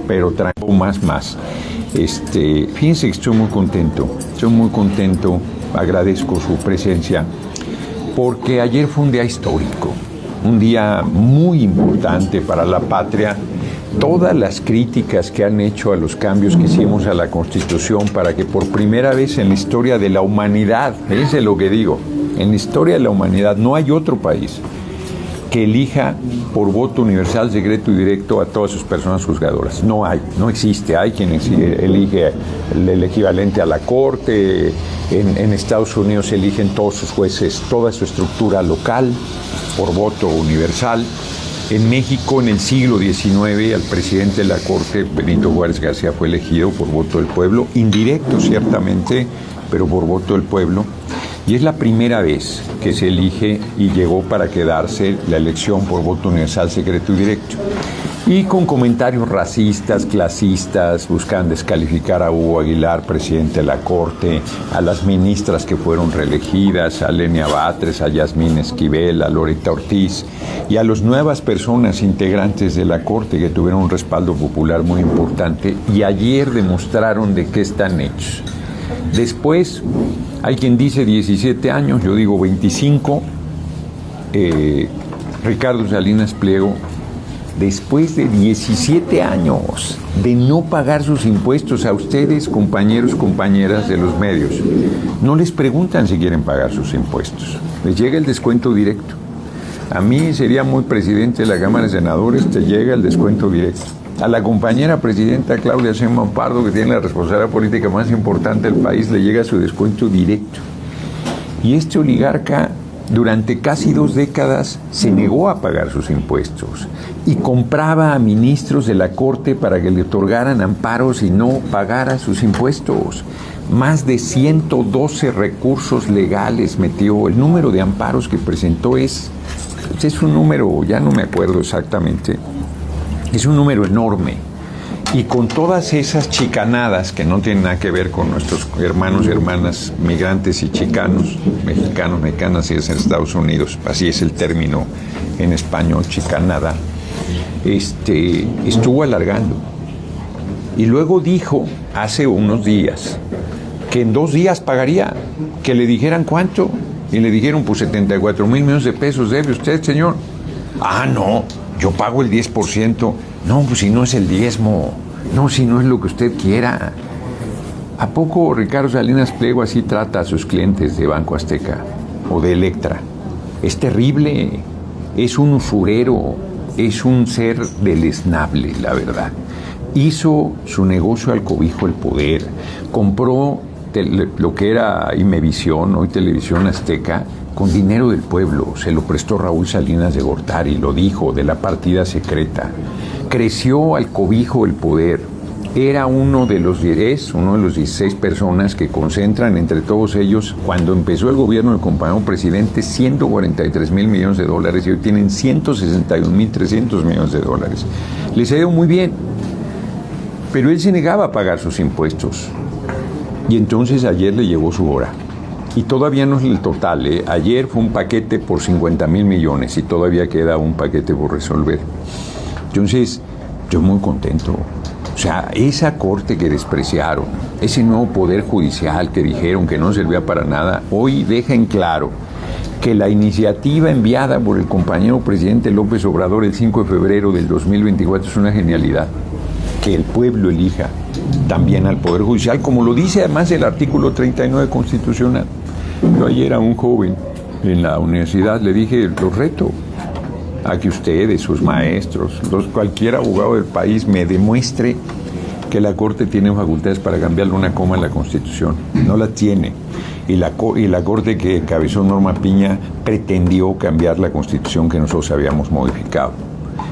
pero traigo más. Fíjense que estoy muy contento, agradezco su presencia, porque ayer fue un día histórico, un día muy importante para la patria. Todas las críticas que han hecho a los cambios que hicimos a la Constitución para que por primera vez en la historia de la humanidad, fíjense lo que digo, en la historia de la humanidad no hay otro país que elija por voto universal, secreto y directo a todas sus personas juzgadoras. No existe. Hay quien elige el equivalente a la Corte. En Estados Unidos eligen todos sus jueces, toda su estructura local por voto universal. En México, en el siglo XIX, al presidente de la Corte, Benito Juárez García, fue elegido por voto del pueblo, indirecto ciertamente, pero por voto del pueblo. Y es la primera vez que se elige y llegó para quedarse la elección por voto universal, secreto y directo. Y con comentarios racistas, clasistas, buscan descalificar a Hugo Aguilar, presidente de la Corte, a las ministras que fueron reelegidas, a Lenia Batres, a Yasmín Esquivel, a Loretta Ortiz y a las nuevas personas integrantes de la Corte que tuvieron un respaldo popular muy importante y ayer demostraron de qué están hechos. Después, hay quien dice 17 años, yo digo 25, Ricardo Salinas Pliego, después de 17 años de no pagar sus impuestos, a ustedes, compañeros, compañeras de los medios, no les preguntan si quieren pagar sus impuestos, les llega el descuento directo. A mí sería muy presidente de la Cámara de Senadores, te llega el descuento directo. A la compañera presidenta Claudia Sheinbaum Pardo, que tiene la responsabilidad política más importante del país, le llega su descuento directo. Y este oligarca, durante casi 2 décadas, se negó a pagar sus impuestos y compraba a ministros de la Corte para que le otorgaran amparos y no pagara sus impuestos. Más de 112 recursos legales metió. El número de amparos que presentó es un número, ya no me acuerdo exactamente, es un número enorme. Y con todas esas chicanadas que no tienen nada que ver con nuestros hermanos y hermanas migrantes y chicanos, mexicanos, mexicanas, y es en Estados Unidos, así es el término en español, chicanada, estuvo alargando. Y luego dijo, hace unos días, que en 2 días pagaría, que le dijeran cuánto, y le dijeron, pues 74 mil millones de pesos debe usted, señor. Ah, no, yo pago el 10%. No, pues si no es el diezmo. No, si no es lo que usted quiera. ¿A poco Ricardo Salinas Pliego así trata a sus clientes de Banco Azteca o de Electra? Es terrible. Es un usurero. Es un ser deleznable, la verdad. Hizo su negocio al cobijo del poder. Compró lo que era Imevisión, hoy Televisión Azteca, con dinero del pueblo. Se lo prestó Raúl Salinas de Gortari, lo dijo, de la partida secreta. Creció al cobijo del poder. Era uno de los 16 personas que concentran entre todos ellos, cuando empezó el gobierno del compañero presidente, 143 mil millones de dólares y hoy tienen 161.300 millones de dólares. Les ha ido muy bien, pero él se negaba a pagar sus impuestos. Y entonces ayer le llegó su hora. Y todavía no es el total, Ayer fue un paquete por 50 mil millones y todavía queda un paquete por resolver. Entonces, yo muy contento. O sea, esa corte que despreciaron, ese nuevo poder judicial que dijeron que no servía para nada, hoy deja en claro que la iniciativa enviada por el compañero presidente López Obrador el 5 de febrero del 2024 es una genialidad. Que el pueblo elija también al Poder Judicial, como lo dice además el artículo 39 constitucional. Yo ayer a un joven en la universidad le dije, los reto a que ustedes, sus maestros, cualquier abogado del país me demuestre que la Corte tiene facultades para cambiarle una coma en la Constitución. No la tiene. Y la Corte que encabezó Norma Piña pretendió cambiar la Constitución que nosotros habíamos modificado.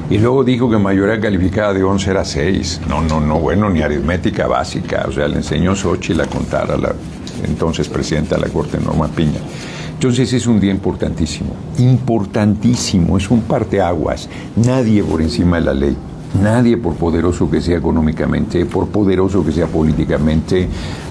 Y luego dijo que mayoría calificada de 11 era 6. No, bueno, ni aritmética básica. O sea, le enseñó Xóchitl a contar a la entonces presidenta de la Corte, Norma Piña. Entonces es un día importantísimo, es un parteaguas. Nadie por encima de la ley, nadie por poderoso que sea económicamente, por poderoso que sea políticamente,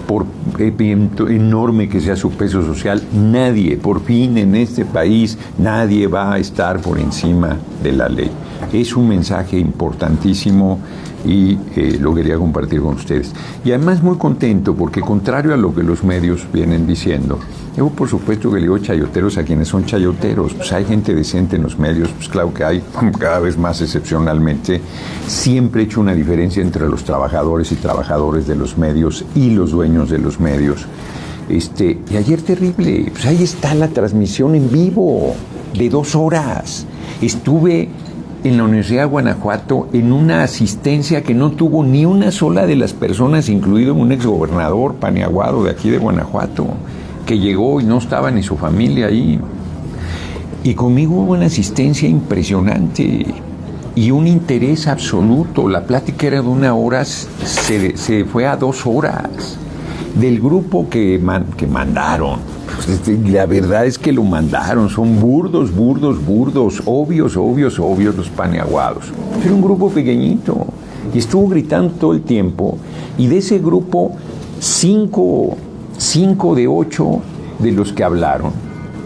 por enorme que sea su peso social, nadie, por fin en este país, nadie va a estar por encima de la ley. Es un mensaje importantísimo y lo quería compartir con ustedes. Y además muy contento porque, contrario a lo que los medios vienen diciendo, yo por supuesto que le digo chayoteros a quienes son chayoteros, pues hay gente decente en los medios, pues claro que hay, cada vez más excepcionalmente. Siempre he hecho una diferencia entre los trabajadores y trabajadores de los medios y los dueños de los medios. Y ayer terrible, pues ahí está la transmisión en vivo de 2 horas. Estuve en la Universidad de Guanajuato en una asistencia que no tuvo ni una sola de las personas, incluido un exgobernador Paniaguado de aquí de Guanajuato, que llegó y no estaba ni su familia ahí. Y conmigo hubo una asistencia impresionante y un interés absoluto. La plática era de 1 hora, se fue a 2 horas. Del grupo que mandaron, pues, la verdad es que lo mandaron, son burdos, obvios los Paniaguados. Era un grupo pequeñito y estuvo gritando todo el tiempo, y de ese grupo 5 de 8 de los que hablaron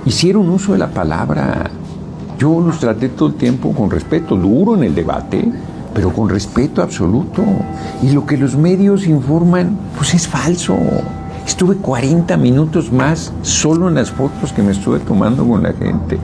hicieron uso de la palabra. Yo los traté todo el tiempo con respeto, duro en el debate, pero con respeto absoluto. Y lo que los medios informan, pues es falso. Estuve 40 minutos más solo en las fotos que me estuve tomando con la gente.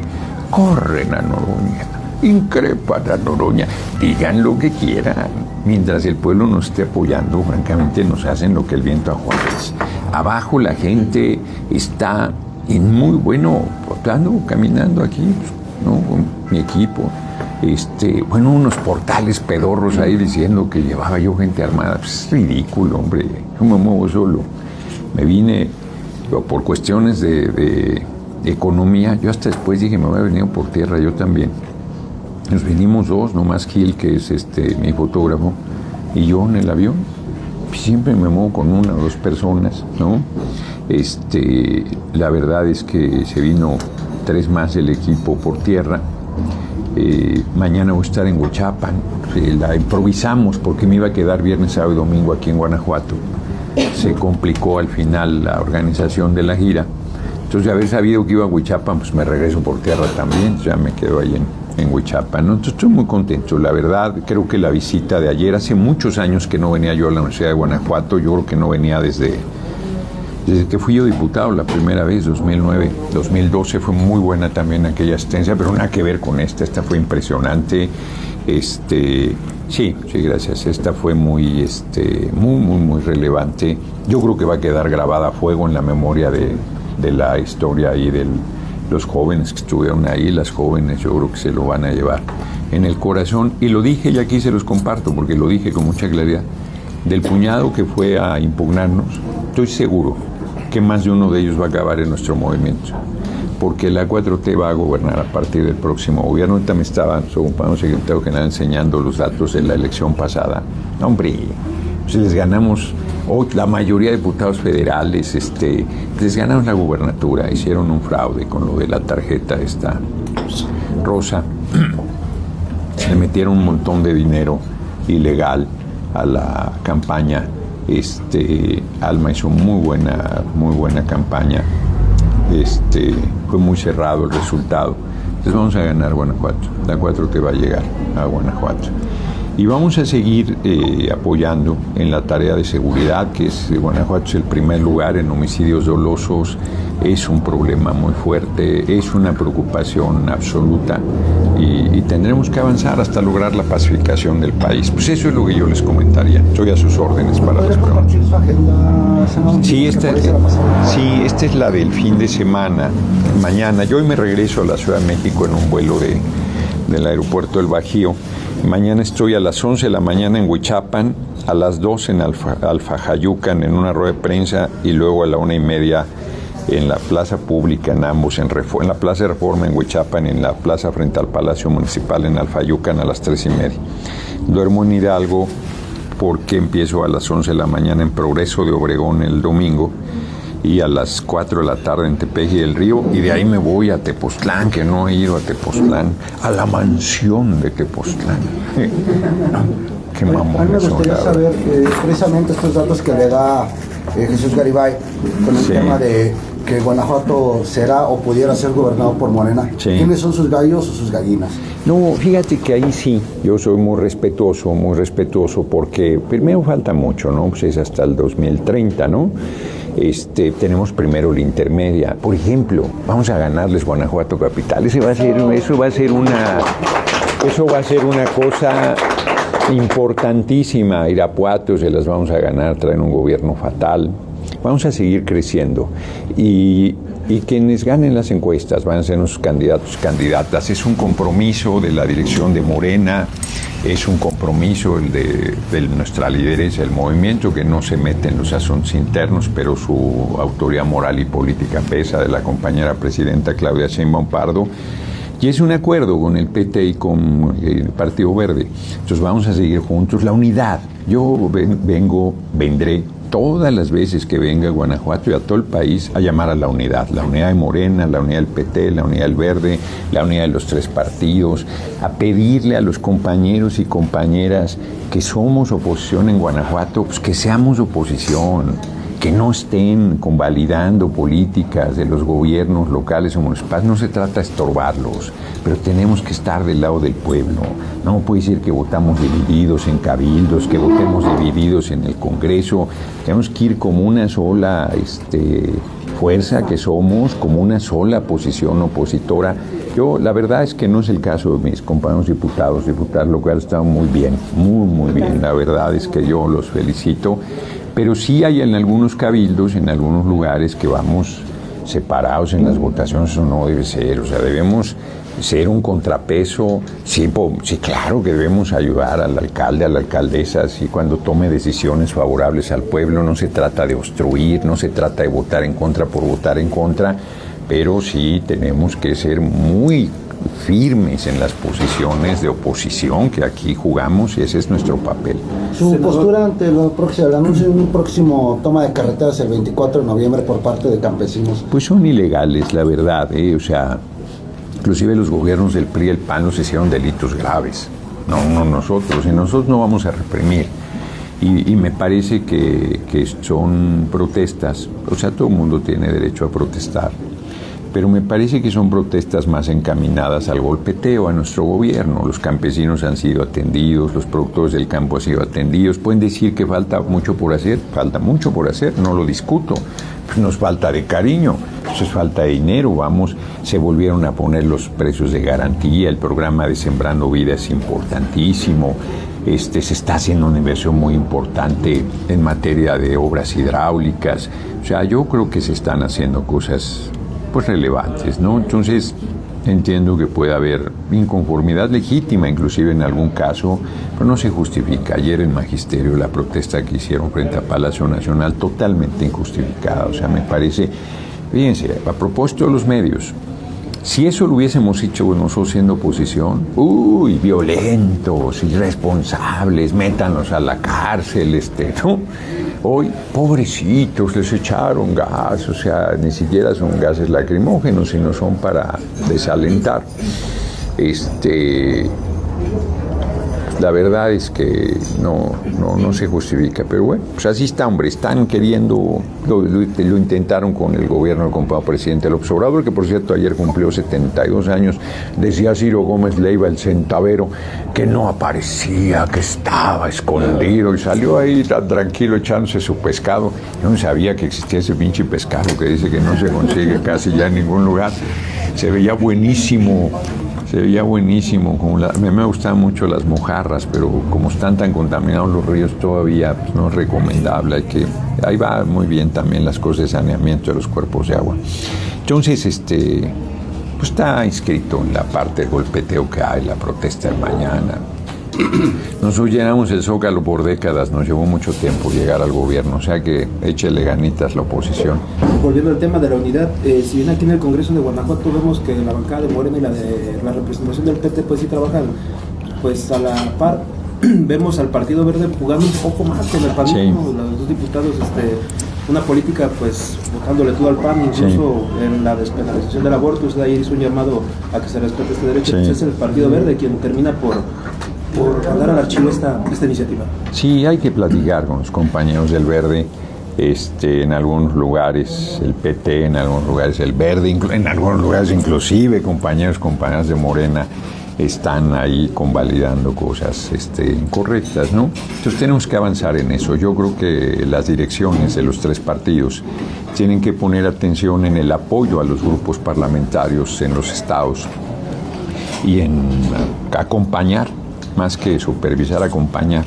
Corren a Noroña, increpan a Noroña, digan lo que quieran. Mientras el pueblo nos esté apoyando, francamente nos hacen lo que el viento a Juárez. Abajo la gente está en muy bueno, ando caminando aquí, ¿no?, con mi equipo. Unos portales pedorros ahí diciendo que llevaba yo gente armada. Pues es ridículo, hombre. Yo me muevo solo. Me vine por cuestiones de economía. Yo hasta después dije, me voy a venir por tierra, yo también. Nos vinimos 2, nomás Gil, que es mi fotógrafo, y yo en el avión. Siempre me muevo con 1 o 2 personas, ¿no? La verdad es que se vino 3 más del equipo por tierra. Mañana voy a estar en Huichapan. La improvisamos porque me iba a quedar viernes, sábado y domingo aquí en Guanajuato. Se complicó al final la organización de la gira. Entonces, de haber sabido que iba a Huichapan, pues me regreso por tierra también. Ya me quedo ahí en Huichapan, ¿no? Entonces estoy muy contento. La verdad, creo que la visita de ayer, hace muchos años que no venía yo a la Universidad de Guanajuato. Yo creo que no venía desde que fui yo diputado la primera vez, 2009, 2012, fue muy buena también aquella asistencia, pero nada que ver con esta fue impresionante. Sí, gracias, esta fue muy relevante. Yo creo que va a quedar grabada a fuego en la memoria de la historia ahí de los jóvenes que estuvieron ahí, las jóvenes, yo creo que se lo van a llevar en el corazón. Y lo dije y aquí se los comparto, porque lo dije con mucha claridad, del puñado que fue a impugnarnos, estoy seguro que más de uno de ellos va a acabar en nuestro movimiento, porque la 4T va a gobernar a partir del próximo gobierno. Ahorita me estaba su compañero secretario general enseñando los datos de la elección pasada. Hombre, pues les ganamos la mayoría de diputados federales, les ganamos la gubernatura, hicieron un fraude con lo de la tarjeta esta rosa, le metieron un montón de dinero ilegal a la campaña. Alma hizo muy buena campaña. Fue muy cerrado el resultado. Entonces vamos a ganar Guanajuato. La 4T va a llegar a Guanajuato. Y vamos a seguir apoyando en la tarea de seguridad, que Guanajuato es el primer lugar en homicidios dolosos. Es un problema muy fuerte, es una preocupación absoluta, y tendremos que avanzar hasta lograr la pacificación del país. Pues eso es lo que yo les comentaría. Estoy a sus órdenes para las preguntas. Sí, esta es la del fin de semana. Mañana, yo hoy me regreso a la Ciudad de México en un vuelo del aeropuerto del Bajío. Mañana estoy a las 11 de la mañana en Huichapan, a las 2 en Alfajayucan en una rueda de prensa, y luego a la 1:30 en la plaza pública, en ambos, en la Plaza de Reforma en Huichapan, en la plaza frente al Palacio Municipal en Alfayucan a las 3:30. Duermo en Hidalgo porque empiezo a las 11 de la mañana en Progreso de Obregón el domingo, y a las 4 de la tarde en Tepeji del Río, y de ahí me voy a Tepoztlán, que no he ido a Tepoztlán, a la mansión de Tepoztlán. Qué mamón. Me gustaría saber precisamente estos datos que le da Jesús Garibay con el tema de que Guanajuato será o pudiera ser gobernado por Morena. Sí. ¿Quiénes son sus gallos o sus gallinas? No, fíjate que ahí sí, yo soy muy respetuoso, porque primero falta mucho, ¿no? Pues es hasta el 2030, ¿no? Tenemos primero la intermedia. Por ejemplo, vamos a ganarles Guanajuato Capital. Eso va a ser una cosa importantísima. Irapuato se las vamos a ganar, traen un gobierno fatal. Vamos a seguir creciendo y quienes ganen las encuestas van a ser nuestros candidatos y candidatas. Es un compromiso de la dirección de Morena, es un compromiso de nuestra lideresa del movimiento, que no se mete en los asuntos internos, pero su autoridad moral y política pesa, de la compañera presidenta Claudia Sheinbaum Pardo. Y es un acuerdo con el PT y con el Partido Verde. Entonces vamos a seguir juntos. La unidad. Yo vendré todas las veces que venga a Guanajuato y a todo el país a llamar a la unidad de Morena, la unidad del PT, la unidad del Verde, la unidad de los tres partidos, a pedirle a los compañeros y compañeras que somos oposición en Guanajuato, pues que seamos oposición, que no estén convalidando políticas de los gobiernos locales o municipales. No se trata de estorbarlos, pero tenemos que estar del lado del pueblo. No puede ser que votamos divididos en cabildos, que votemos divididos en el Congreso. Tenemos que ir como una sola fuerza que somos, como una sola posición opositora. La verdad es que no es el caso de mis compañeros diputados locales, están muy bien, muy bien. La verdad es que yo los felicito. Pero sí hay en algunos cabildos, en algunos lugares, que vamos separados en las votaciones. Eso no debe ser. O sea, debemos ser un contrapeso. Sí, claro que debemos ayudar al alcalde, a la alcaldesa, así cuando tome decisiones favorables al pueblo. No se trata de obstruir, no se trata de votar en contra por votar en contra, pero sí tenemos que ser muy firmes en las posiciones de oposición que aquí jugamos, y ese es nuestro papel. Su postura ante el anuncio de un próximo toma de carreteras el 24 de noviembre por parte de campesinos. Pues son ilegales, la verdad, o sea, inclusive los gobiernos del PRI y el PAN nos hicieron delitos graves, no nosotros, y nosotros no vamos a reprimir. Y me parece que son protestas, o sea, todo el mundo tiene derecho a protestar, pero me parece que son protestas más encaminadas al golpeteo a nuestro gobierno. Los campesinos han sido atendidos, los productores del campo han sido atendidos. Pueden decir que falta mucho por hacer, no lo discuto. Nos falta de cariño, eso es falta de dinero. Se volvieron a poner los precios de garantía, el programa de Sembrando Vida es importantísimo. Se está haciendo una inversión muy importante en materia de obras hidráulicas. O sea, yo creo que se están haciendo cosas pues relevantes, ¿no? Entonces entiendo que puede haber inconformidad legítima, inclusive en algún caso, pero no se justifica. Ayer en Magisterio la protesta que hicieron frente a Palacio Nacional, totalmente injustificada. O sea, me parece, fíjense, a propósito de los medios, si eso lo hubiésemos hecho nosotros siendo oposición, violentos, irresponsables, métanos a la cárcel, ¿no? Hoy, pobrecitos, les echaron gas, o sea, ni siquiera son gases lacrimógenos, sino son para desalentar. La verdad es que no se justifica, pero bueno, pues así está, hombre. Están queriendo, lo intentaron con el gobierno del compañero presidente López Obrador, que por cierto ayer cumplió 72 años. Decía Ciro Gómez Leiva, el centavero, que no aparecía, que estaba escondido, y salió ahí tan tranquilo echándose su pescado. Yo no sabía que existía ese pinche pescado que dice que no se consigue casi ya en ningún lugar. Se veía buenísimo. Me gustan mucho las mojarras, pero como están tan contaminados los ríos todavía pues, no es recomendable. Ahí va muy bien también las cosas de saneamiento de los cuerpos de agua. Entonces, pues está inscrito en la parte del golpeteo que hay, la protesta de mañana. Nosotros llenamos el Zócalo por décadas, nos llevó mucho tiempo llegar al gobierno, o sea que échele ganitas la oposición. Volviendo al tema de la unidad, si bien aquí en el Congreso de Guanajuato vemos que la bancada de Morena y la de la representación del PT pues sí trabajan pues a la par, vemos al Partido Verde jugando un poco más con el PAN, sí. Los dos diputados, una política pues votándole todo al PAN, incluso sí. En la despenalización del aborto, usted ahí hizo un llamado a que se respete este derecho, sí. Pues es el Partido Verde quien termina por mandar al archivo esta iniciativa. Sí, hay que platicar con los compañeros del Verde. en algunos lugares el PT, en algunos lugares el Verde, en algunos lugares inclusive compañeras de Morena están ahí convalidando cosas incorrectas, ¿no? Entonces tenemos que avanzar en eso. Yo creo que las direcciones de los tres partidos tienen que poner atención en el apoyo a los grupos parlamentarios en los estados y en acompañar, más que supervisar, acompañar,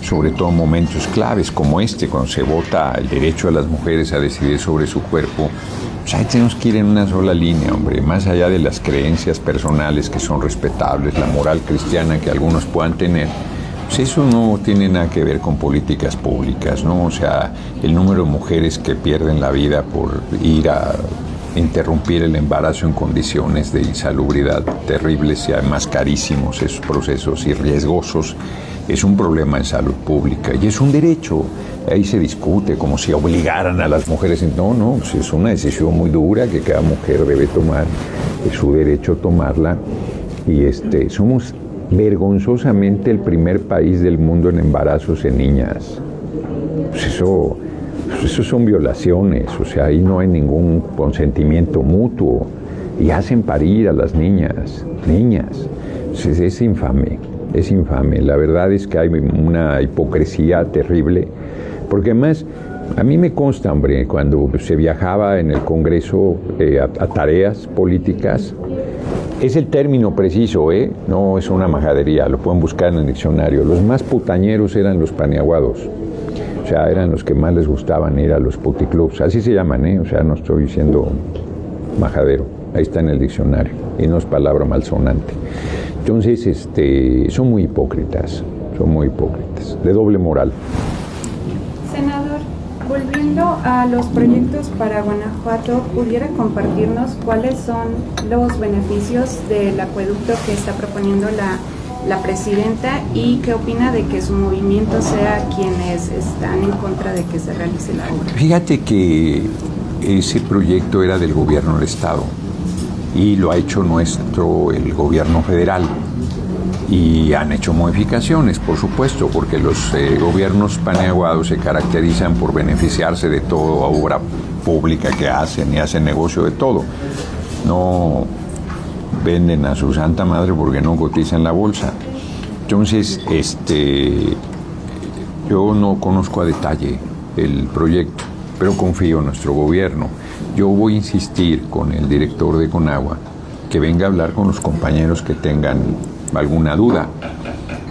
sobre todo en momentos claves como cuando se vota el derecho de las mujeres a decidir sobre su cuerpo. Pues ahí tenemos que ir en una sola línea, hombre, más allá de las creencias personales que son respetables, la moral cristiana que algunos puedan tener, pues eso no tiene nada que ver con políticas públicas, ¿no? O sea, el número de mujeres que pierden la vida por ir a interrumpir el embarazo en condiciones de insalubridad terribles y además carísimos, esos procesos y riesgosos, es un problema de salud pública y es un derecho. Ahí se discute como si obligaran a las mujeres. No, pues es una decisión muy dura que cada mujer debe tomar, es su derecho tomarla. Y somos vergonzosamente el primer país del mundo en embarazos en niñas. Pues eso son violaciones, o sea, ahí no hay ningún consentimiento mutuo y hacen parir a las niñas. Es infame. Es infame. La verdad es que hay una hipocresía terrible, porque además a mí me consta, hombre, cuando se viajaba en el Congreso a tareas políticas, es el término preciso, no es una majadería, lo pueden buscar en el diccionario. Los más putañeros eran los paniaguados, o sea, eran los que más les gustaban ir a los puticlubs, así se llaman, o sea, no estoy diciendo majadero, ahí está en el diccionario, y no es palabra malsonante. Entonces, son muy hipócritas, de doble moral. Senador, volviendo a los proyectos para Guanajuato, ¿pudiera compartirnos cuáles son los beneficios del acueducto que está proponiendo la presidenta y qué opina de que su movimiento sea quienes están en contra de que se realice la obra? Fíjate que ese proyecto era del gobierno del estado y lo ha hecho el gobierno federal y han hecho modificaciones, por supuesto, porque los gobiernos paneaguados se caracterizan por beneficiarse de toda obra pública que hacen y hacen negocio de todo. No venden a su santa madre porque no cotizan la bolsa. Entonces, yo no conozco a detalle el proyecto, pero confío en nuestro gobierno. Yo voy a insistir con el director de Conagua que venga a hablar con los compañeros que tengan alguna duda,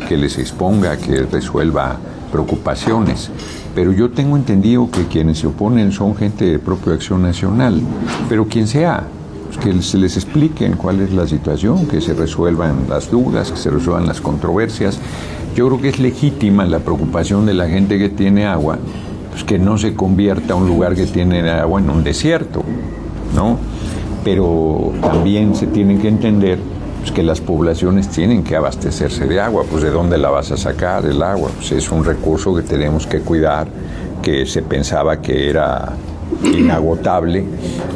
que les exponga, que resuelva preocupaciones. Pero yo tengo entendido que quienes se oponen son gente de propia Acción Nacional, pero quien sea, pues que se les expliquen cuál es la situación, que se resuelvan las dudas, que se resuelvan las controversias. Yo creo que es legítima la preocupación de la gente que tiene agua, pues que no se convierta un lugar que tiene agua en un desierto, ¿no? Pero también se tienen que entender pues, que las poblaciones tienen que abastecerse de agua. Pues ¿de dónde la vas a sacar el agua? Pues es un recurso que tenemos que cuidar, que se pensaba que era inagotable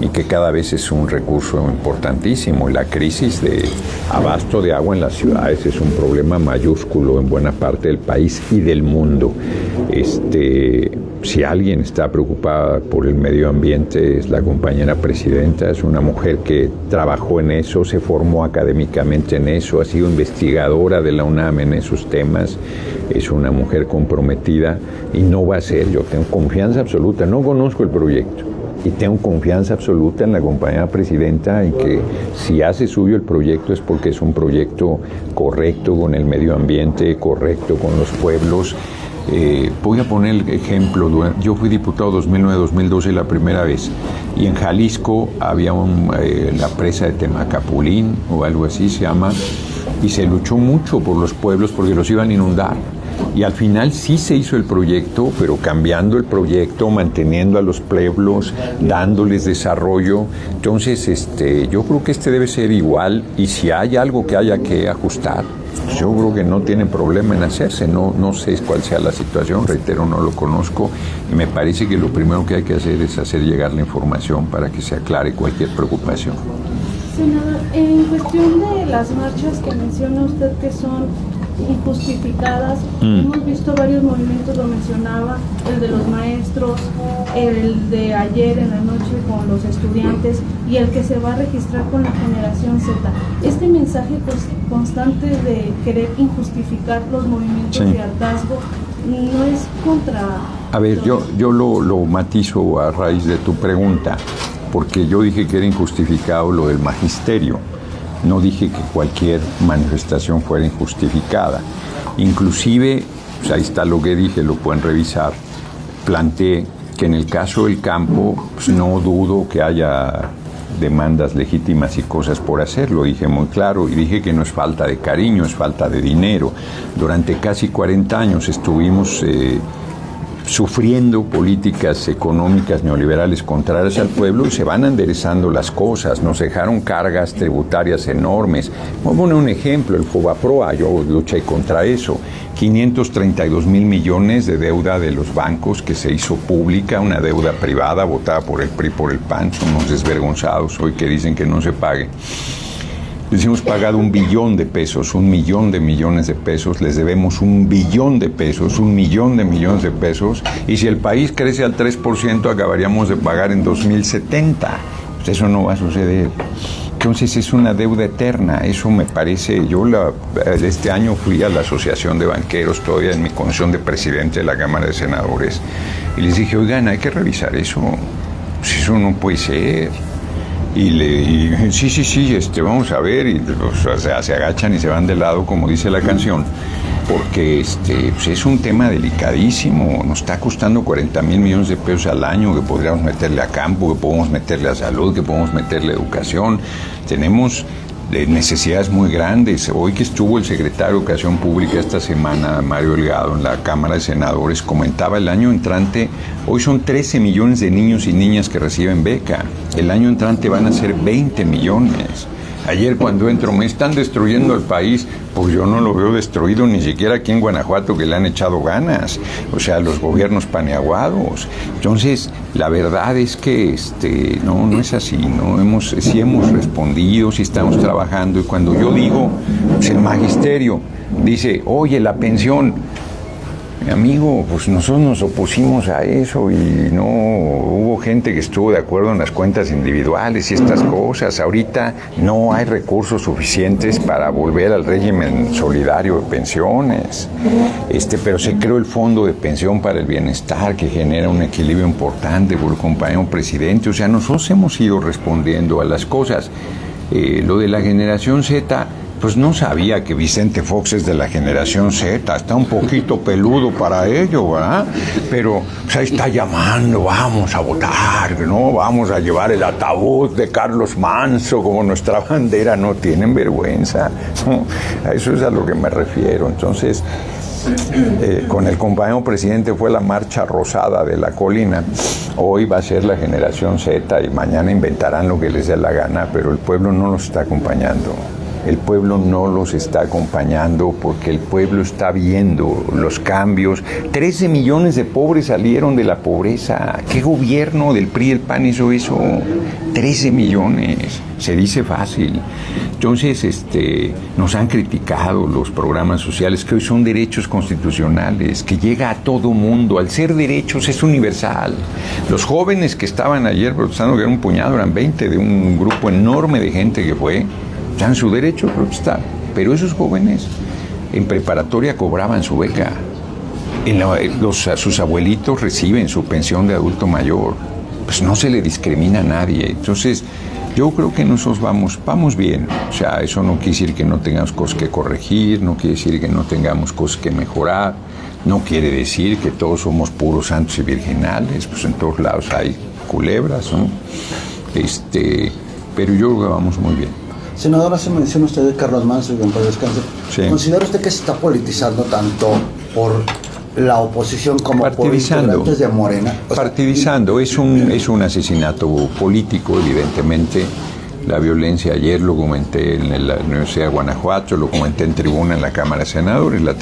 y que cada vez es un recurso importantísimo. La crisis de abasto de agua en las ciudades es un problema mayúsculo en buena parte del país y del mundo. Si alguien está preocupada por el medio ambiente es la compañera presidenta, es una mujer que trabajó en eso, se formó académicamente en eso, ha sido investigadora de la UNAM en esos temas, es una mujer comprometida y no va a ser, yo tengo confianza absoluta, no conozco el proyecto y tengo confianza absoluta en la compañera presidenta en que si hace suyo el proyecto es porque es un proyecto correcto con el medio ambiente, correcto con los pueblos. Voy a poner el ejemplo. Yo fui diputado 2009-2012 la primera vez y en Jalisco había la presa de Temacapulín o algo así se llama, y se luchó mucho por los pueblos porque los iban a inundar y al final sí se hizo el proyecto, pero cambiando el proyecto, manteniendo a los pueblos, dándoles desarrollo. Entonces yo creo que debe ser igual y si hay algo que haya que ajustar, yo creo que no tiene problema en hacerse. No sé cuál sea la situación, reitero, no lo conozco y me parece que lo primero que hay que hacer es hacer llegar la información para que se aclare cualquier preocupación. Senador, en cuestión de las marchas que menciona usted que son injustificadas. Hemos visto varios movimientos, lo mencionaba, el de los maestros, el de ayer en la noche con los estudiantes y el que se va a registrar con la generación Z. Este mensaje constante de querer injustificar los movimientos de hartazgo no es contra... A ver, yo lo matizo a raíz de tu pregunta, porque yo dije que era injustificado lo del magisterio. No dije que cualquier manifestación fuera injustificada. Inclusive, pues ahí está lo que dije, lo pueden revisar. Planteé que en el caso del campo, pues no dudo que haya demandas legítimas y cosas por hacer, lo dije muy claro, y dije que no es falta de cariño, es falta de dinero. Durante casi 40 años estuvimos sufriendo políticas económicas neoliberales contrarias al pueblo y se van enderezando las cosas. Nos dejaron cargas tributarias enormes. Voy a poner un ejemplo, el Fobaproa, yo luché contra eso. 532,000 millones de deuda de los bancos que se hizo pública, una deuda privada votada por el PRI, por el PAN, son unos desvergonzados hoy que dicen que no se pague. Les hemos pagado 1 billón de pesos, 1 millón de millones de pesos, les debemos 1 billón de pesos, 1 millón de millones de pesos, y si el país crece al 3%, acabaríamos de pagar en 2070. Pues eso no va a suceder. Entonces es una deuda eterna, eso me parece. Yo este año fui a la Asociación de Banqueros, todavía en mi condición de presidente de la Cámara de Senadores, y les dije, oigan, hay que revisar eso, pues eso no puede ser. Y sí, vamos a ver, y o sea, se agachan y se van de lado, como dice la canción, porque pues es un tema delicadísimo, nos está costando 40,000 millones de pesos al año que podríamos meterle a campo, que podemos meterle a salud, que podemos meterle a educación. Tenemos necesidades muy grandes. Hoy que estuvo el secretario de Educación Pública esta semana, Mario Delgado, en la Cámara de Senadores, comentaba el año entrante, hoy son 13 millones de niños y niñas que reciben beca, el año entrante van a ser 20 millones. Ayer cuando entro, me están destruyendo el país, pues yo no lo veo destruido, ni siquiera aquí en Guanajuato, que le han echado ganas, o sea, los gobiernos paneaguados. Entonces, la verdad es que no es así, sí hemos respondido, sí estamos trabajando, y cuando yo digo, pues el magisterio dice, oye, la pensión, mi amigo, pues nosotros nos opusimos a eso y no hubo gente que estuvo de acuerdo en las cuentas individuales y estas cosas. Ahorita no hay recursos suficientes para volver al régimen solidario de pensiones. Pero se creó el Fondo de Pensión para el Bienestar, que genera un equilibrio importante por el compañero presidente. O sea, nosotros hemos ido respondiendo a las cosas. Lo de la generación Z, pues no sabía que Vicente Fox es de la generación Z, está un poquito peludo para ello, ¿verdad? Pero pues ahí está llamando, vamos a votar, ¿no? Vamos a llevar el ataúd de Carlos Manso como nuestra bandera, no tienen vergüenza, ¿no? A eso es a lo que me refiero. Entonces, con el compañero presidente fue la marcha rosada de la colina, hoy va a ser la generación Z y mañana inventarán lo que les dé la gana, pero el pueblo no los está acompañando. El pueblo no los está acompañando porque el pueblo está viendo los cambios. 13 millones de pobres salieron de la pobreza. ¿Qué gobierno del PRI y el PAN hizo eso? 13 millones. Se dice fácil. Entonces, nos han criticado los programas sociales que hoy son derechos constitucionales, que llega a todo mundo. Al ser derechos es universal. Los jóvenes que estaban ayer protestando, que era un puñado, eran 20 de un grupo enorme de gente que fue, dan su derecho a protestar, pero esos jóvenes en preparatoria cobraban su beca, sus abuelitos reciben su pensión de adulto mayor, pues no se le discrimina a nadie. Entonces yo creo que nosotros vamos bien, o sea, eso no quiere decir que no tengamos cosas que corregir, no quiere decir que no tengamos cosas que mejorar, no quiere decir que todos somos puros santos y virginales, pues en todos lados hay culebras, ¿no? Pero yo creo que vamos muy bien. Senador, hace mención usted de Carlos Manso y en paz descanse. Sí. ¿Considera usted que se está politizando tanto por la oposición como por integrantes de Morena? Partidizando, es un asesinato político, evidentemente. La violencia, ayer lo comenté en la Universidad de Guanajuato, lo comenté en tribuna en la Cámara de Senadores, la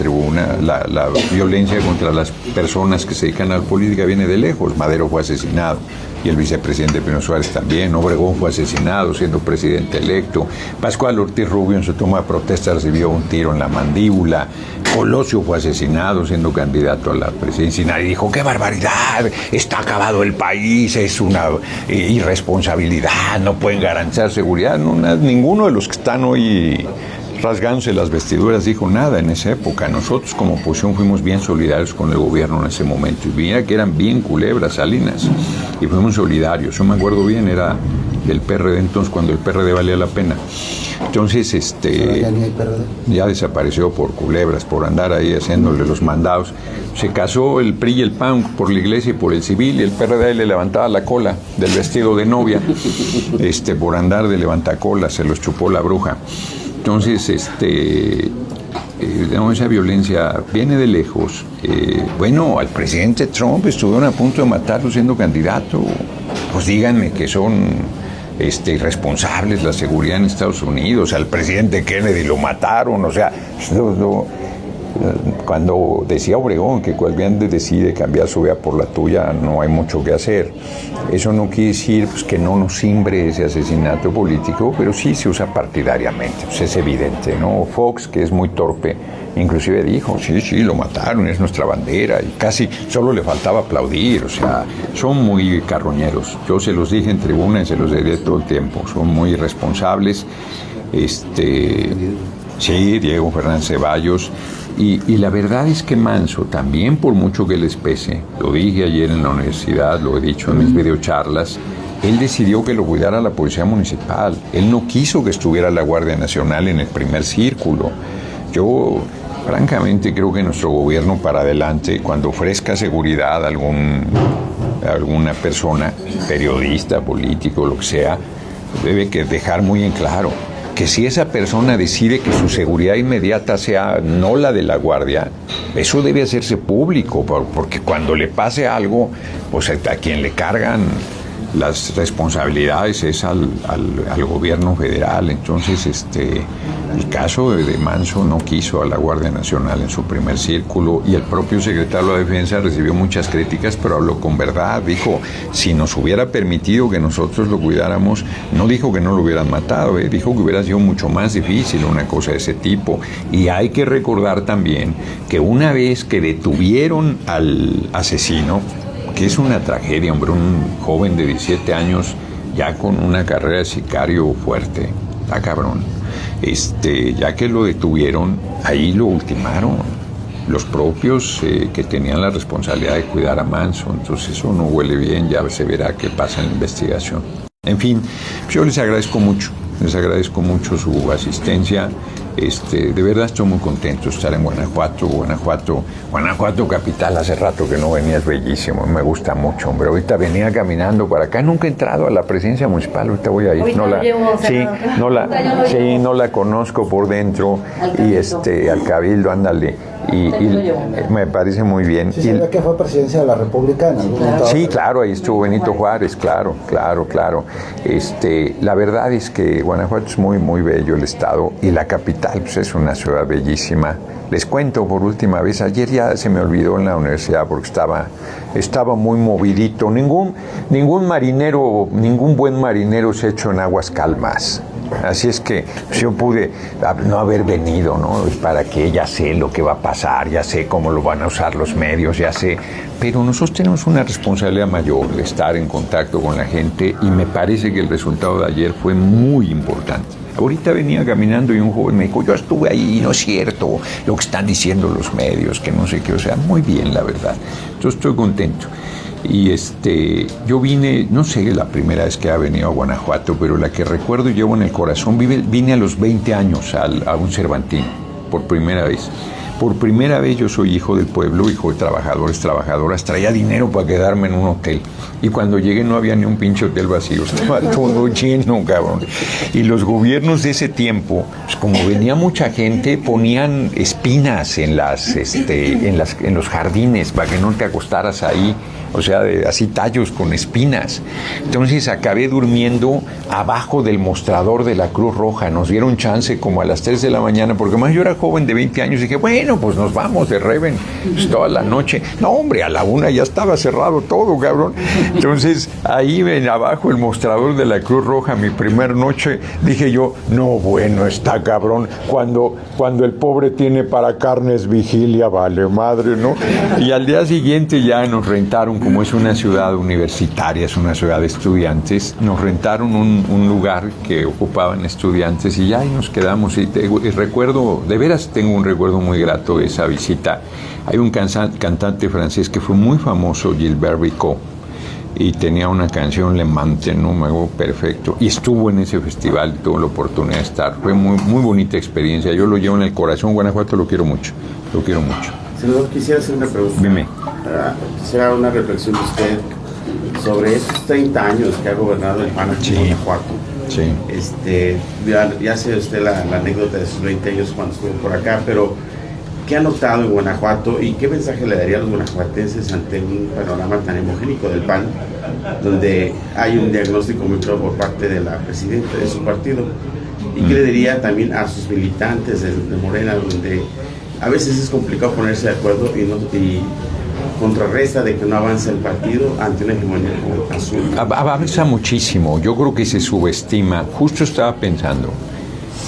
violencia contra las personas que se dedican a la política viene de lejos. Madero fue asesinado, y el vicepresidente Pino Suárez también. Obregón fue asesinado siendo presidente electo. Pascual Ortiz Rubio en su toma de protesta recibió un tiro en la mandíbula. Colosio fue asesinado siendo candidato a la presidencia y nadie dijo, ¡qué barbaridad! Está acabado el país, es una irresponsabilidad, no pueden garantizar seguridad. No, ninguno de los que están hoy rasgándose las vestiduras dijo nada en esa época. Nosotros como oposición fuimos bien solidarios con el gobierno en ese momento. Y mira que eran bien culebras Salinas. Y fuimos solidarios. Yo me acuerdo bien, era del PRD entonces, cuando el PRD valía la pena. Entonces, ya desapareció por culebras, por andar ahí haciéndole los mandados. Se casó el PRI y el PAN por la iglesia y por el civil, y el PRD le levantaba la cola del vestido de novia, por andar de levantacolas, se los chupó la bruja. Entonces, esa violencia viene de lejos. Al presidente Trump estuvieron a punto de matarlo siendo candidato. Pues díganme que son irresponsables la seguridad en Estados Unidos. Al presidente Kennedy lo mataron. O sea, cuando decía Obregón que cualquiera decide cambiar su vida por la tuya, no hay mucho que hacer. Eso no quiere decir que no nos simbre ese asesinato político, pero sí se usa partidariamente, pues es evidente, ¿no? Fox, que es muy torpe, inclusive dijo, sí, lo mataron, es nuestra bandera, y casi solo le faltaba aplaudir. O sea, son muy carroñeros. Yo se los dije en tribuna y se los diré todo el tiempo, son muy irresponsables. Sí, Diego Fernández Ceballos. Y la verdad es que Manso, también por mucho que les pese, lo dije ayer en la universidad, lo he dicho en mis videocharlas, él decidió que lo cuidara la policía municipal. Él no quiso que estuviera la Guardia Nacional en el primer círculo. Yo, francamente, creo que nuestro gobierno para adelante, cuando ofrezca seguridad a alguna persona, periodista, político, lo que sea, debe que dejar muy en claro que si esa persona decide que su seguridad inmediata sea no la de la Guardia, eso debe hacerse público, porque cuando le pase algo, pues a quien le cargan las responsabilidades es al gobierno federal. Entonces, el caso de Manso no quiso a la Guardia Nacional en su primer círculo, y el propio secretario de la Defensa recibió muchas críticas, pero habló con verdad. Dijo, si nos hubiera permitido que nosotros lo cuidáramos, no dijo que no lo hubieran matado, dijo que hubiera sido mucho más difícil una cosa de ese tipo. Y hay que recordar también que una vez que detuvieron al asesino, que es una tragedia, hombre, un joven de 17 años ya con una carrera de sicario fuerte, está cabrón. Ya que lo detuvieron, ahí lo ultimaron los propios que tenían la responsabilidad de cuidar a Manso. Entonces eso no huele bien, ya se verá qué pasa en la investigación. En fin, yo les agradezco mucho su asistencia. De verdad estoy muy contento de estar en Guanajuato capital. Hace rato que no venía, es bellísimo, me gusta mucho, hombre. Ahorita venía caminando para acá, nunca he entrado a la presidencia municipal, ahorita voy a ir. No la conozco por dentro, y al Cabildo, ándale. Y me parece muy bien. ¿Sí sabía que fue presidencia de la República en algún momento? Sí, claro, ahí estuvo Benito Juárez, claro. La verdad es que Guanajuato es muy, muy bello el estado, y la capital pues es una ciudad bellísima. Les cuento por última vez, ayer ya se me olvidó en la universidad porque estaba muy movidito. Ningún buen marinero se ha hecho en aguas calmas. Así es que yo pude no haber venido, ¿no? Para que ya sé lo que va a pasar, ya sé cómo lo van a usar los medios, ya sé. Pero nosotros tenemos una responsabilidad mayor de estar en contacto con la gente, y me parece que el resultado de ayer fue muy importante. Ahorita venía caminando y un joven me dijo, yo estuve ahí, no es cierto lo que están diciendo los medios, que no sé qué, o sea, muy bien, la verdad. Entonces estoy contento. Y yo vine, no sé la primera vez que ha venido a Guanajuato, pero la que recuerdo y llevo en el corazón, vine a los 20 años a un Cervantino, por primera vez. Por primera vez yo soy hijo del pueblo, hijo de trabajadores, trabajadoras, traía dinero para quedarme en un hotel. Y cuando llegué no había ni un pinche hotel vacío, estaba todo lleno, cabrón. Y los gobiernos de ese tiempo, pues como venía mucha gente, ponían espinas en los jardines para que no te acostaras ahí. O sea, así tallos con espinas. Entonces acabé durmiendo abajo del mostrador de la Cruz Roja. Nos dieron chance como a las 3 de la mañana, porque más yo era joven de 20 años, y dije, bueno, bueno, pues nos vamos de Reven pues, toda la noche. No, hombre, a la 1 ya estaba cerrado todo, cabrón. Entonces, ahí ven abajo el mostrador de la Cruz Roja, mi primer noche, dije yo, no, bueno, está cabrón, cuando el pobre tiene para carnes vigilia, vale madre, ¿no? Y al día siguiente ya nos rentaron, como es una ciudad universitaria, es una ciudad de estudiantes, nos rentaron un lugar que ocupaban estudiantes y ya ahí nos quedamos. Y recuerdo, de veras tengo un recuerdo muy grato de esa visita. Hay un cantante francés que fue muy famoso, Gilbert Bécaud, y tenía una canción, Le Matin, ¿no? Me hago perfecto. Y estuvo en ese festival, tuvo la oportunidad de estar. Fue muy, muy bonita experiencia. Yo lo llevo en el corazón. Guanajuato lo quiero mucho. Lo quiero mucho. Senador, quisiera hacer una pregunta. Dime. Quisiera una reflexión de usted sobre estos 30 años que ha gobernado el PAN aquí en Guanajuato. Sí. Ya sé usted la anécdota de sus 20 años cuando estuvo por acá, pero ¿qué ha notado en Guanajuato y qué mensaje le daría a los guanajuatenses ante un panorama tan hemogénico del PAN, donde hay un diagnóstico muy claro por parte de la presidenta de su partido? ¿Y qué le diría también a sus militantes de Morena, donde a veces es complicado ponerse de acuerdo y contrarresta de que no avanza el partido ante una hegemonía azul? Avanza muchísimo. Yo creo que se subestima. Justo estaba pensando,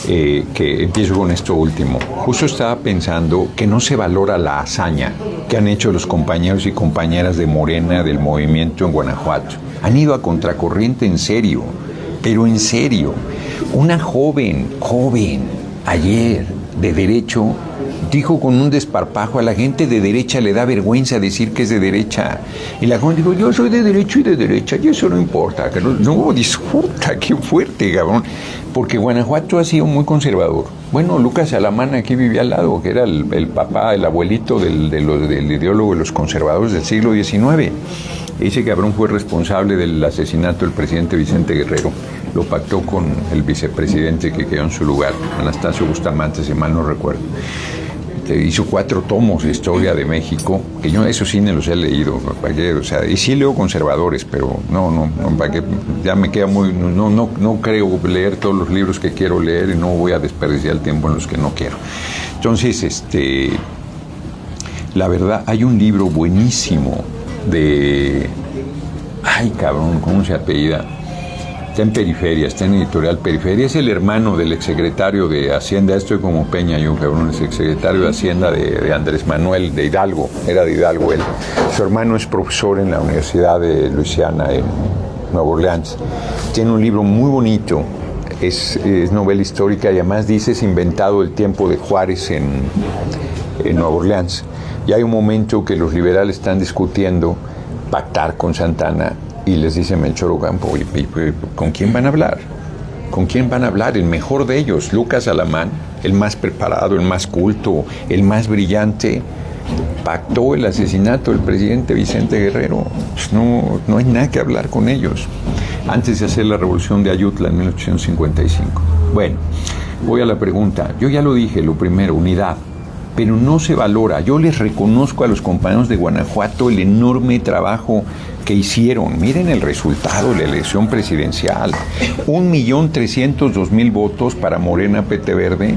que empiezo con esto último, justo estaba pensando que no se valora la hazaña que han hecho los compañeros y compañeras de Morena, del movimiento en Guanajuato. Han ido a contracorriente en serio, pero en serio. Una joven, ayer, de derecho, dijo con un desparpajo, a la gente de derecha le da vergüenza decir que es de derecha. Y la gente dijo, yo soy de derecho y de derecha, y eso no importa. Que no, disfruta, qué fuerte, cabrón. Porque Guanajuato ha sido muy conservador. Bueno, Lucas Alamán aquí vivía al lado, que era el papá, el abuelito del ideólogo de los conservadores del siglo XIX. Ese cabrón fue responsable del asesinato del presidente Vicente Guerrero. Lo pactó con el vicepresidente que quedó en su lugar, Anastasio Bustamante, si mal no recuerdo. Hizo 4 tomos de historia de México, que yo esos sí no los he leído, o sea, y sí leo conservadores, pero no, para que ya me queda muy, no creo leer todos los libros que quiero leer y no voy a desperdiciar el tiempo en los que no quiero. Entonces, la verdad, hay un libro buenísimo de, ay cabrón, ¿cómo se apellida? Está en Periferia, está en Editorial Periferia. Es el hermano del exsecretario de Hacienda. Estoy como Peña, yo, cabrón, es exsecretario de Hacienda de Andrés Manuel, de Hidalgo. Era de Hidalgo él. Su hermano es profesor en la Universidad de Luisiana, en Nueva Orleans. Tiene un libro muy bonito. Es novela histórica y además dice, es inventado el tiempo de Juárez en Nueva Orleans. Y hay un momento que los liberales están discutiendo pactar con Santana. Y les dice Melchor Ocampo, ¿con quién van a hablar? ¿Con quién van a hablar? El mejor de ellos, Lucas Alamán, el más preparado, el más culto, el más brillante, pactó el asesinato del presidente Vicente Guerrero. Pues no hay nada que hablar con ellos. Antes de hacer la revolución de Ayutla en 1855. Bueno, voy a la pregunta. Yo ya lo dije, lo primero, unidad. Pero no se valora. Yo les reconozco a los compañeros de Guanajuato el enorme trabajo que hicieron. Miren el resultado de la elección presidencial. 1.302.000 votos para Morena PT Verde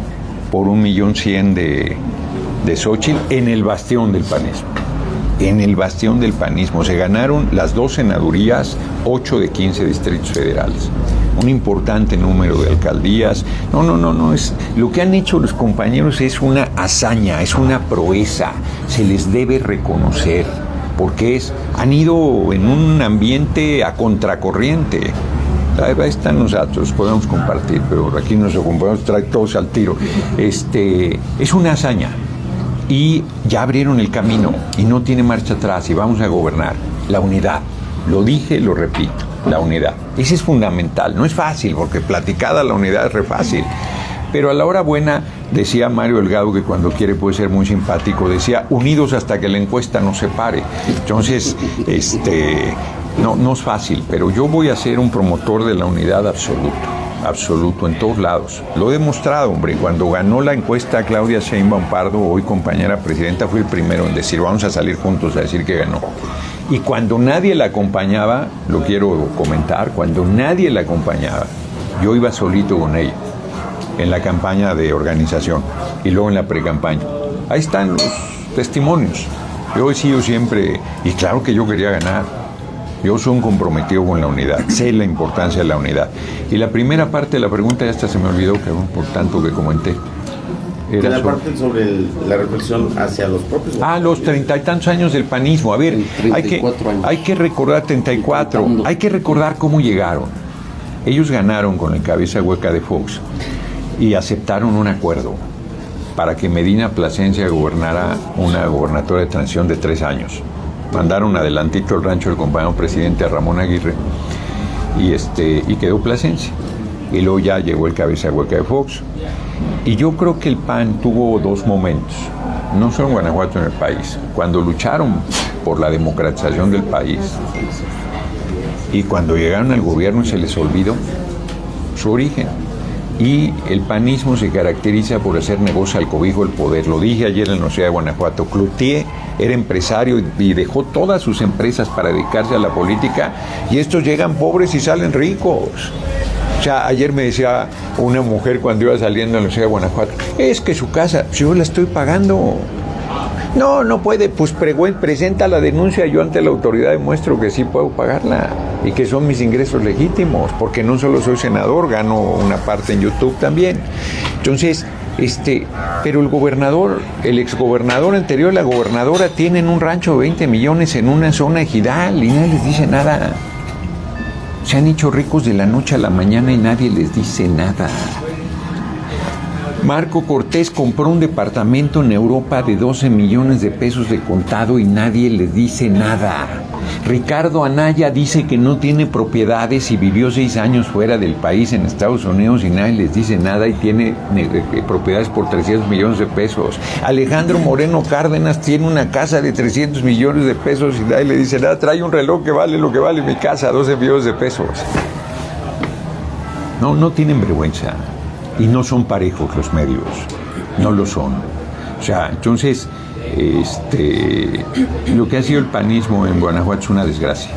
por 1.100.000 de Xóchitl en el bastión del panismo. En el bastión del panismo. Se ganaron las 2 senadurías, 8 de 15 distritos federales. Un importante número de alcaldías. No, es lo que han hecho los compañeros es una hazaña, es una proeza, se les debe reconocer, porque han ido en un ambiente a contracorriente. Ahí están los datos, podemos compartir, pero aquí nos ocupamos traer todos al tiro. Es una hazaña y ya abrieron el camino y no tiene marcha atrás y vamos a gobernar. La unidad, lo dije, lo repito. La unidad. Ese es fundamental. No es fácil, porque platicada la unidad es re fácil. Pero a la hora buena, decía Mario Delgado, que cuando quiere puede ser muy simpático, decía, unidos hasta que la encuesta nos separe. Entonces, no es fácil, pero yo voy a ser un promotor de la unidad absoluto, en todos lados. Lo he demostrado, hombre. Cuando ganó la encuesta Claudia Sheinbaum Pardo, hoy compañera presidenta, fui el primero en decir, vamos a salir juntos a decir que ganó. Y cuando nadie la acompañaba, lo quiero comentar, cuando nadie la acompañaba, yo iba solito con ella en la campaña de organización y luego en la precampaña. Ahí están los testimonios. Yo he sido siempre, y claro que yo quería ganar. Yo soy un comprometido con la unidad, sé la importancia de la unidad. Y la primera parte de la pregunta, ya hasta se me olvidó, cabrón, por tanto que comenté. Era la parte sobre la reflexión hacia los propios... los 30 y tantos años del panismo. A ver, hay que recordar 34, hay que recordar cómo llegaron. Ellos ganaron con el cabeza hueca de Fox y aceptaron un acuerdo para que Medina Plasencia gobernara una gobernatura de transición de 3 años. Mandaron adelantito el rancho del compañero presidente a Ramón Aguirre y quedó Plasencia. Y luego ya llegó el cabeza hueca de Fox. Y yo creo que el PAN tuvo 2 momentos, no solo en Guanajuato, en el país, cuando lucharon por la democratización del país y cuando llegaron al gobierno y se les olvidó su origen. Y el panismo se caracteriza por hacer negocio al cobijo del poder. Lo dije ayer en la Ciudad de Guanajuato. Cloutier era empresario y dejó todas sus empresas para dedicarse a la política, y estos llegan pobres y salen ricos. O sea, ayer me decía una mujer cuando iba saliendo en la Ciudad de Guanajuato, es que su casa, yo la estoy pagando. No puede, pues presenta la denuncia, yo ante la autoridad demuestro que sí puedo pagarla y que son mis ingresos legítimos, porque no solo soy senador, gano una parte en YouTube también. Entonces, pero el gobernador, el exgobernador anterior, la gobernadora, tienen un rancho de 20 millones en una zona ejidal y nadie les dice nada. Se han hecho ricos de la noche a la mañana y nadie les dice nada. Marco Cortés compró un departamento en Europa de 12 millones de pesos de contado y nadie les dice nada. Ricardo Anaya dice que no tiene propiedades y vivió 6 años fuera del país en Estados Unidos y nadie les dice nada y tiene propiedades por 300 millones de pesos. Alejandro Moreno Cárdenas tiene una casa de 300 millones de pesos y nadie le dice nada. Trae un reloj que vale lo que vale mi casa, 12 millones de pesos. No tienen vergüenza. Y no son parejos los medios, no lo son. O sea, entonces, lo que ha sido el panismo en Guanajuato es una desgracia.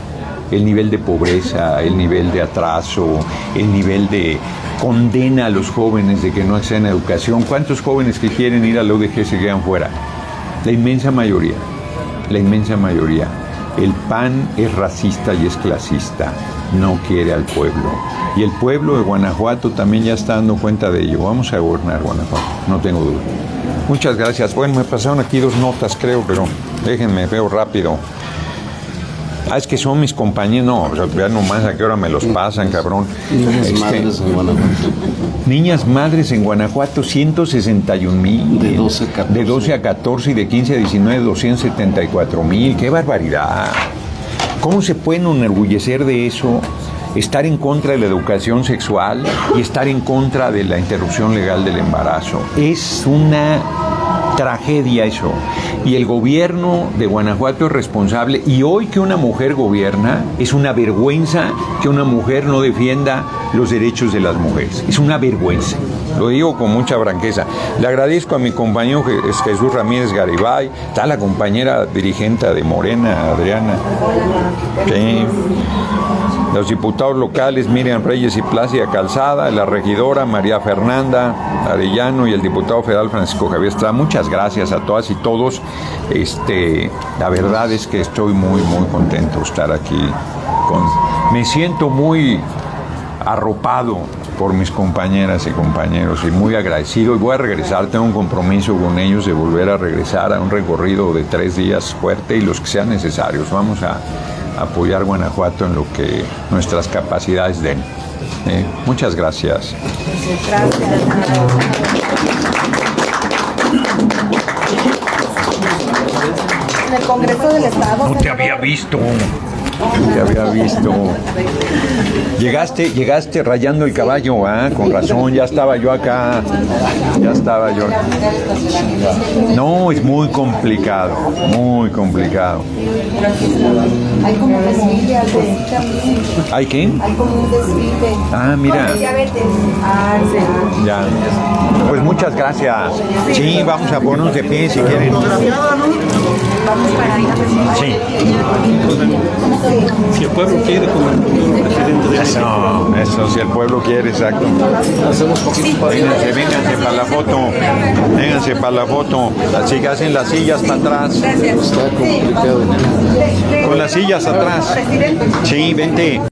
El nivel de pobreza, el nivel de atraso, el nivel de condena a los jóvenes de que no accedan a educación. ¿Cuántos jóvenes que quieren ir a la UDG se quedan fuera? La inmensa mayoría, la inmensa mayoría. El PAN es racista y es clasista, no quiere al pueblo. Y el pueblo de Guanajuato también ya está dando cuenta de ello. Vamos a gobernar Guanajuato, no tengo duda. Muchas gracias. Bueno, me pasaron aquí 2 notas, creo, pero déjenme, veo rápido. Es que son mis compañeros. No, o sea, vean nomás a qué hora me los pasan, cabrón. Niñas madres en Guanajuato. Niñas madres en Guanajuato, 161,000. De 12 a 14 y de 15 a 19, 274,000. ¡Qué barbaridad! ¿Cómo se pueden enorgullecer de eso? Estar en contra de la educación sexual y estar en contra de la interrupción legal del embarazo. Es una tragedia eso. Y el gobierno de Guanajuato es responsable. Y hoy que una mujer gobierna, es una vergüenza que una mujer no defienda los derechos de las mujeres. Es una vergüenza. Lo digo con mucha franqueza. Le agradezco a mi compañero Jesús Ramírez Garibay, está la compañera dirigente de Morena, Adriana. Sí. Los diputados locales Miriam Reyes y Plácida Calzada, la regidora María Fernanda Arellano y el diputado federal Francisco Javier Estrada. Muchas gracias a todas y todos. La verdad es que estoy muy, muy contento de estar aquí. Me siento muy arropado por mis compañeras y compañeros y muy agradecido, y voy a regresar, tengo un compromiso con ellos de volver a regresar a un recorrido de 3 días fuerte y los que sean necesarios. Vamos a apoyar Guanajuato en lo que nuestras capacidades den. Muchas gracias. Gracias. En el Congreso del Estado. No te había visto. Te había visto. Llegaste rayando el caballo, con razón, ya estaba yo acá. No, es muy complicado, muy complicado. Hay como un desfile también. ¿Hay qué? Hay como un desfile. Ah, mira. Con diabetes. Sí. Ya. Pues muchas gracias. Sí, vamos a ponernos de pie si quieren. Vamos para ir a Sí. pueblo quiere como el futuro presidente de Eso, si el pueblo quiere, exacto. Hacemos poquito para Vénganse para la foto. Vénganse para la foto. Así que hacen las sillas para atrás. Está complicado. Con las sillas atrás. Sí, vente.